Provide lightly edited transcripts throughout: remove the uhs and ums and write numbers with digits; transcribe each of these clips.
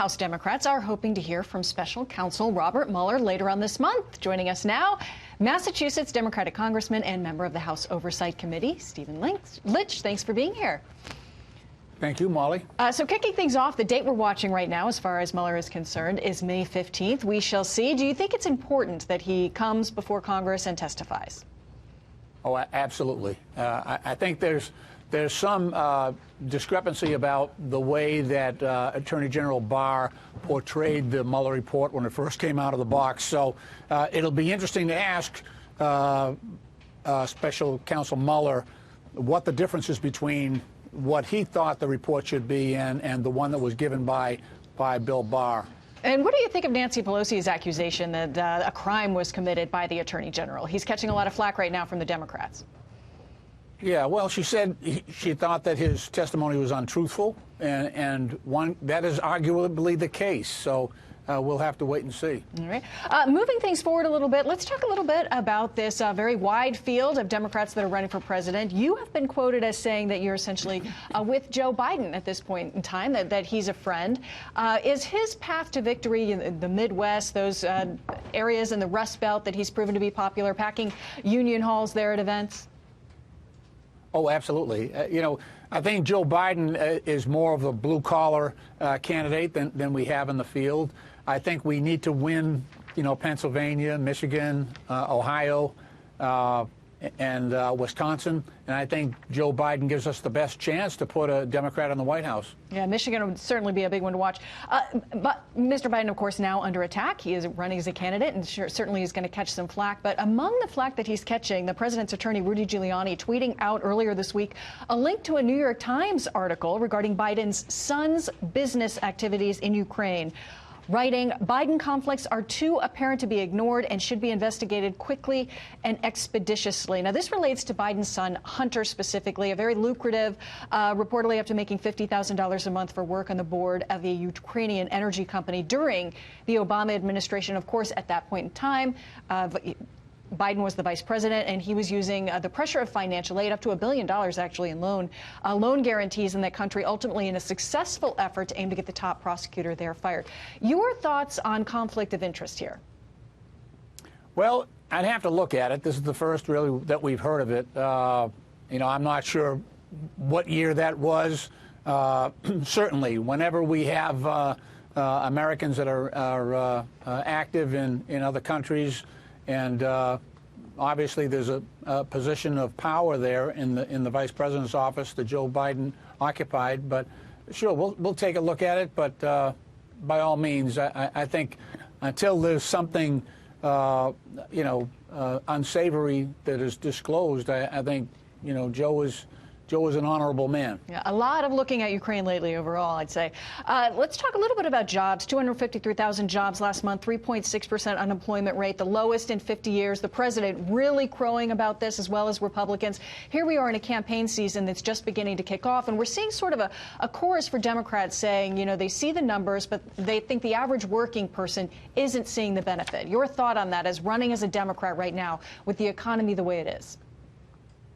House Democrats are hoping to hear from special counsel Robert Mueller later on this month. Joining us now, Massachusetts Democratic Congressman and member of the House Oversight Committee, Stephen Lynch. Thanks for being here. Thank you, Molly. So kicking things off, the date we're watching right now, as far as Mueller is concerned, is May 15th. We shall see. Do you think it's important that he comes before Congress and testifies? Oh, absolutely. I think there's some discrepancy about the way that Attorney General Barr portrayed the Mueller report when it first came out of the box. So it'll be interesting to ask Special Counsel Mueller what the difference is between what he thought the report should be and the one that was given by Bill Barr. And what do you think of Nancy Pelosi's accusation that a crime was committed by the Attorney General? He's catching a lot of flack right now from the Democrats. Yeah, well, she said she thought that his testimony was untruthful, and that is arguably the case. So we'll have to wait and see. All right. Moving things forward a little bit, let's talk a little bit about this very wide field of Democrats that are running for president. You have been quoted as saying that you're essentially with Joe Biden at this point in time, that he's a friend. Is his path to victory in the Midwest, those areas in the Rust Belt that he's proven to be popular, packing union halls there at events? Oh, absolutely. I think Joe Biden is more of a blue-collar candidate than we have in the field. I think we need to win, Pennsylvania, Michigan, Ohio, and Wisconsin. And I think Joe Biden gives us the best chance to put a Democrat in the White House. Yeah, Michigan would certainly be a big one to watch. But Mr. Biden, of course, now under attack. He is running as a candidate and certainly is going to catch some flack. But among the flack that he's catching, the president's attorney, Rudy Giuliani, tweeting out earlier this week a link to a New York Times article regarding Biden's son's business activities in Ukraine. Writing, Biden conflicts are too apparent to be ignored and should be investigated quickly and expeditiously. Now, this relates to Biden's son, Hunter, specifically, a very lucrative, reportedly up to making $50,000 a month for work on the board of a Ukrainian energy company during the Obama administration. Of course, at that point in time, Biden was the vice president, and he was using the pressure of financial aid, up to $1 billion actually in loan guarantees in that country, ultimately in a successful effort to aim to get the top prosecutor there fired. Your thoughts on conflict of interest here? Well, I'd have to look at it. This is the first really that we've heard of it. I'm not sure what year that was. Certainly, whenever we have Americans that are active in other countries, and obviously there's a position of power there in the vice president's office that Joe Biden occupied. But sure, we'll take a look at it. But by all means, I think until there's something unsavory that is disclosed, I think Joe is an honorable man. Yeah, a lot of looking at Ukraine lately overall, I'd say. Let's talk a little bit about jobs. 253,000 jobs last month, 3.6% unemployment rate, the lowest in 50 years. The president really crowing about this, as well as Republicans. Here we are in a campaign season that's just beginning to kick off, and we're seeing sort of a chorus for Democrats saying, they see the numbers, but they think the average working person isn't seeing the benefit. Your thought on that as running as a Democrat right now with the economy the way it is?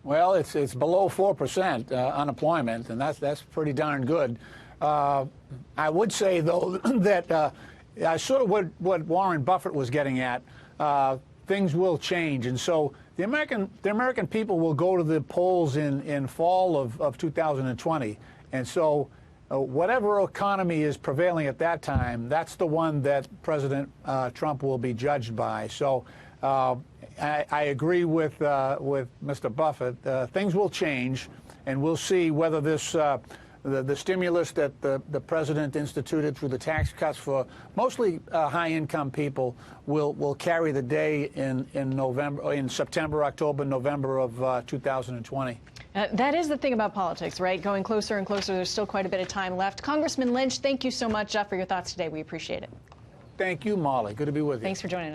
Well, it's below 4% unemployment, and that's pretty darn good. I would say, though, that sort of what Warren Buffett was getting at, things will change, and so the American people will go to the polls in fall of 2020, and so whatever economy is prevailing at that time, that's the one that President Trump will be judged by. So. I agree with Mr. Buffett. Things will change, and we'll see whether this the stimulus that the president instituted through the tax cuts for mostly high-income people will carry the day in September, October, November of 2020. That is the thing about politics, right? Going closer and closer. There's still quite a bit of time left. Congressman Lynch, thank you so much for your thoughts today. We appreciate it. Thank you, Molly. Good to be with you. Thanks for joining us.